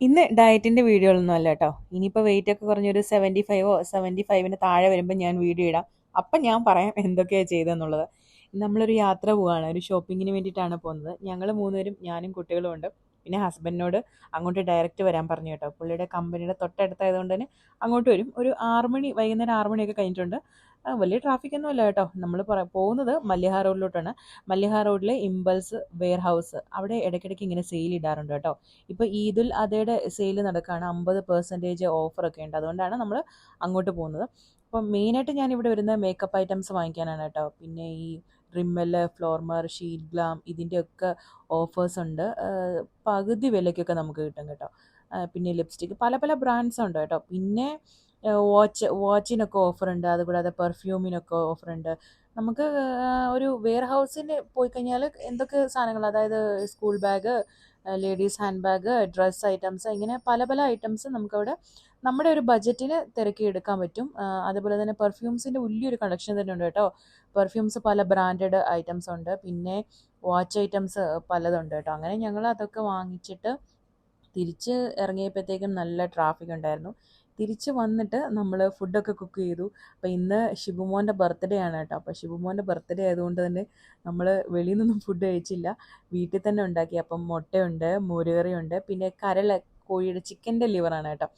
ഇന്ന് ഡയറ്റിൻ്റെ വീഡിയോകളൊന്നും അല്ല കേട്ടോ. ഇനിയിപ്പോൾ വെയിറ്റ് ഒക്കെ കുറഞ്ഞൊരു 75 താഴെ വരുമ്പോൾ ഞാൻ വീഡിയോ ഇടാം. അപ്പം ഞാൻ പറയാം എന്തൊക്കെയാണ് ചെയ്തതെന്നുള്ളത്. നമ്മളൊരു യാത്ര പോവുകയാണ്, ഒരു ഷോപ്പിങ്ങിന് വേണ്ടിയിട്ടാണ് പോകുന്നത്. ഞങ്ങൾ മൂന്നുപേരും, ഞാനും കുട്ടികളും ഉണ്ട്. പിന്നെ ഹസ്ബൻഡിനോട് അങ്ങോട്ട് ഡയറക്റ്റ് വരാൻ പറഞ്ഞു കേട്ടോ. പുള്ളിയുടെ കമ്പനിയുടെ തൊട്ടടുത്തായതുകൊണ്ട് തന്നെ അങ്ങോട്ട് വരും. ഒരു 6 മണി, വൈകുന്നേരം 6 മണിയൊക്കെ കഴിഞ്ഞിട്ടുണ്ട്. വലിയ ട്രാഫിക്കൊന്നും അല്ല കേട്ടോ. നമ്മൾ പോകുന്നത് മല്ലിഹാ റോഡിലോട്ടാണ്. മല്ലിഹാ റോഡിലെ ഇമ്പൾസ് വെയർ ഹൗസ്, അവിടെ ഇടയ്ക്കിടയ്ക്ക് ഇങ്ങനെ സെയിൽ ഇടാറുണ്ട് കേട്ടോ. ഇപ്പോൾ ഈദുൽ അദയുടെ സെയിൽ നടക്കുകയാണ്, 50% ഓഫറൊക്കെ ഉണ്ട്. അതുകൊണ്ടാണ് നമ്മൾ അങ്ങോട്ട് പോകുന്നത്. അപ്പം മെയിനായിട്ട് ഞാനിവിടെ വരുന്നത് മേക്കപ്പ് ഐറ്റംസ് വാങ്ങിക്കാനാണ് കേട്ടോ. പിന്നെ ഈ റിമ്മൽ, ഫ്ലോർമർ, ഷീറ്റ് ഗ്ലാം, ഇതിൻ്റെയൊക്കെ ഓഫേഴ്സ് ഉണ്ട്. പകുതി വിലയ്ക്കൊക്കെ നമുക്ക് കിട്ടും കേട്ടോ. പിന്നെ ലിപ്സ്റ്റിക്ക്, പല പല ബ്രാൻഡ്സ് ഉണ്ട് കേട്ടോ. പിന്നെ വാച്ചിനൊക്കെ ഓഫറുണ്ട്. അതുകൂടാതെ പെർഫ്യൂമിനൊക്കെ ഓഫറുണ്ട്. നമുക്ക് ഒരു വെയർ ഹൗസിൽ പോയി കഴിഞ്ഞാൽ എന്തൊക്കെ സാധനങ്ങൾ, അതായത് school bag, ladies hand bag, dress items, ഇങ്ങനെ പല പല ഐറ്റംസ് നമുക്കവിടെ നമ്മുടെ ഒരു ബഡ്ജറ്റിന് തിരക്കി എടുക്കാൻ പറ്റും. അതുപോലെ തന്നെ പെർഫ്യൂംസിൻ്റെ വലിയൊരു കളക്ഷൻ തന്നെ ഉണ്ട് കേട്ടോ. പെർഫ്യൂംസ് പല ബ്രാൻഡഡ് ഐറ്റംസ് ഉണ്ട്. പിന്നെ വാച്ച് ഐറ്റംസ് പലതുണ്ട് കേട്ടോ. അങ്ങനെ ഞങ്ങൾ അതൊക്കെ വാങ്ങിച്ചിട്ട് തിരിച്ച് ഇറങ്ങിയപ്പോഴത്തേക്കും നല്ല ട്രാഫിക് ഉണ്ടായിരുന്നു. തിരിച്ച് വന്നിട്ട് നമ്മൾ ഫുഡൊക്കെ കുക്ക് ചെയ്തു. അപ്പോൾ ഇന്ന് ഷിബുമോൻ്റെ ബർത്ത്ഡേ ആണ് കേട്ടോ. അപ്പോൾ ഷിബുമോൻ്റെ ബർത്ത്ഡേ ആയതുകൊണ്ട് തന്നെ നമ്മൾ വെളിയിൽ നിന്നും ഫുഡ് കഴിച്ചില്ല, വീട്ടിൽ തന്നെ ഉണ്ടാക്കി. അപ്പം മുട്ടയുണ്ട്, മോരുകറിയുണ്ട്, പിന്നെ കോഴിയുടെ ചിക്കൻ്റെ ലിവറാണ് കേട്ടോ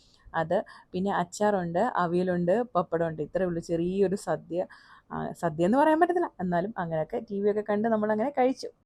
അത്, പിന്നെ അച്ചാറുണ്ട്, അവിയലുണ്ട്, പപ്പടമുണ്ട്. ഇത്രയേ ഉള്ളൂ ചെറിയൊരു സദ്യ. സദ്യ എന്ന് പറയാൻ പറ്റത്തില്ല, എന്നാലും അങ്ങനെയൊക്കെ ടി വി ഒക്കെ കണ്ട് നമ്മളങ്ങനെ കഴിച്ചു.